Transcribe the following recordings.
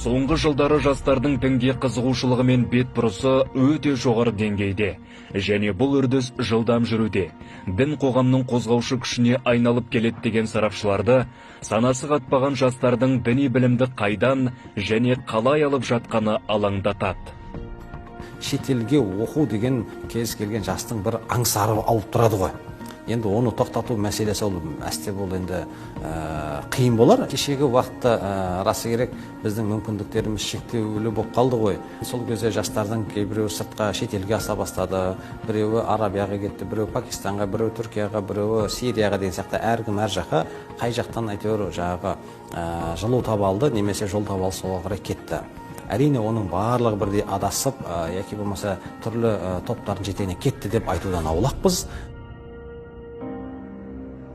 Соңғы жылдары жастардың дінге қызығушылығы мен бетбұрысы өте жоғары деңгейде, және бұл үрдіс жылдам жүруде. Дін қоғамның қозғаушы күшіне айналып келеді деген сарапшыларды санасы қатпаған жастардың діни білімді қайдан және қалай алып жатқаны алаңдатады. Шетелге оқу деген кез келген жастың бір аңсары алып тұрады ғой. Енді оны тоқтату мәселесі ол әсте бұл енді қиын болар. Кешегі уақытта расы керек біздің мүмкіндіктеріміз шектеулі болып қалды ғой. Сол кезде жастардың кейбіреуі сыртқа шетелге аса бастады. Біреуі Арабияға кетті, біреуі Пакистанға, біреуі Түркияға, біреуі Сирияға деген сияқты әркім әр жаққа қай жақтан әйтеуір жаңағы жылу таба алды, немесе жол таба алды, соған қарай кетті. Әрине оның барлығы бірдей адасып, яки болмаса түрлі топтардың жетегіне кетті деп айтудан аулақпыз.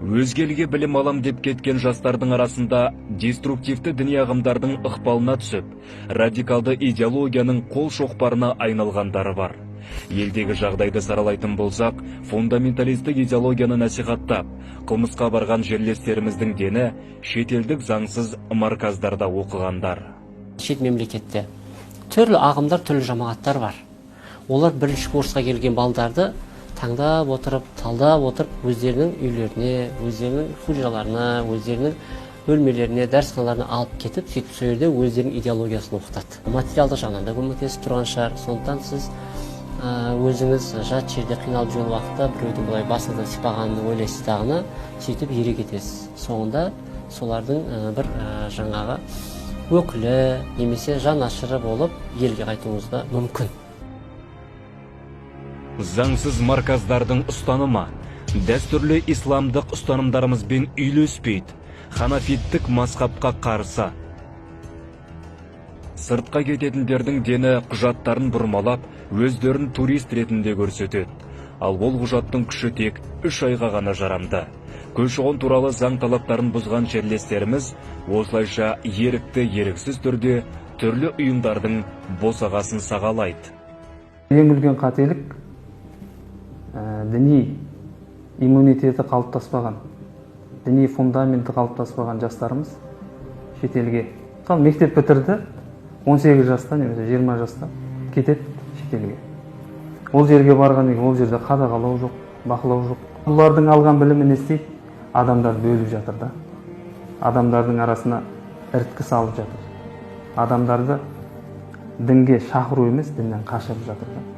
Өзге елге білім алам деп кеткен жастардың арасында деструктивті діни ағымдардың ықпалына түсіп, радикалды идеологияның қол шоқпарына айналғандары бар. Елдегі жағдайды саралайтын болсақ, фундаменталистік идеологияны насихаттап, қылмысқа барған жерлестеріміздің дені шетелдік заңсыз марказдарда оқығандар. Шет мемлекетте түрлі ағымдар, түрлі жамағаттар бар. Олар бірінші курсқа келген балдарды таңдап отырып, талдап отырып, өздерінің үйлеріне, өздерінің хужраларына, өздерінің бөлмелеріне, дәрісханаларына алып кетіп, сөйтіп сол жерде өздерінің идеологиясын оқытады. Материалдық жағынан да көмектесіп тұрған шығар. Сондықтан сіз өзіңіз жат жерде қиналып жүрген уақытта біреудің былай басыңыздан сипағанын ойлайсыз дағыны, сөйтіп ере кетесіз. Соңында солардың бір жаңағы өкілі немесе жанашыры болып елге қайтуыңызға мүмкін. Заңсыз марказдардың ұстанымы дәстүрлі исламдық ұстанымдарымызбен үйлеспейді, ханафиттік мазхабқа қарсы. Сыртқа кететіндердің дені құжаттарын бұрмалап, өздерін турист ретінде көрсетеді. Ал ол құжаттың күші тек 3 айға ғана жарамды. Көші-қон туралы заң талаптарын бұзған жерлестеріміз осылайша ерікті еріксіз түрде түрлі ұйымдардың босағасын сағалайды. Ең үлкен қателік діни иммунитеті қалыптаспаған, діни фундаменті қалыптаспаған жастарымыз шетелге. Мектеп бітірді, 18 жаста немесе 20 жаста кетеді шетелге. Ол жерге барған екен, ол жерде қадағалау жоқ, бақылау жоқ. Бұлардың алған білімі не істейді? Адамдарды бөліп жатыр да. Адамдардың арасына іріткі салып жатыр. Адамдарды дінге шақыру емес, діннен қашырып жатыр да.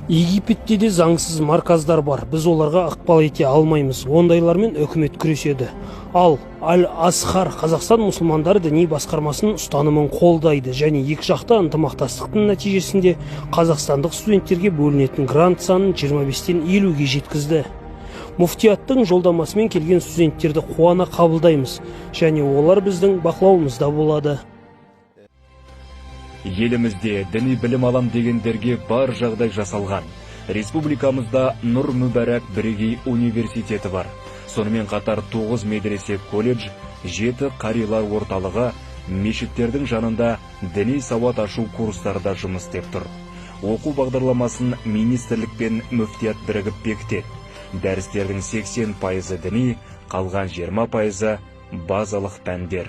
Египетте де заңсыз марказдар бар. Біз оларға ықпал ете алмаймыз. Ондайлармен үкімет күреседі. Ал Аль-Азхар Қазақстан мұсылмандары діни басқармасының ұстанымын қолдайды және екі жақты ынтымақтастықтың нәтижесінде қазақстандық студенттерге бөлінетін грант санын 25-тен 50-ге жеткізді. Муфтияттың жолдамасымен келген студенттерді қуана қабылдаймыз және олар біздің бақылауымызда болады. Елімізде діни білім алам дегендерге бар жағдай жасалған. Республикамызда Нұр Мүбәрак бірегей университеті бар. Сонымен қатар 9 медресе колледж, 7 қарилар орталығы, мешіттердің жанында діни сауат ашу курстарда жұмыс істеп тұр. Оқу бағдарламасын министрлік пен мүфтият бірігіп бекітеді. Дәрістердің 80% діни, қалған 20% базалық пәндер.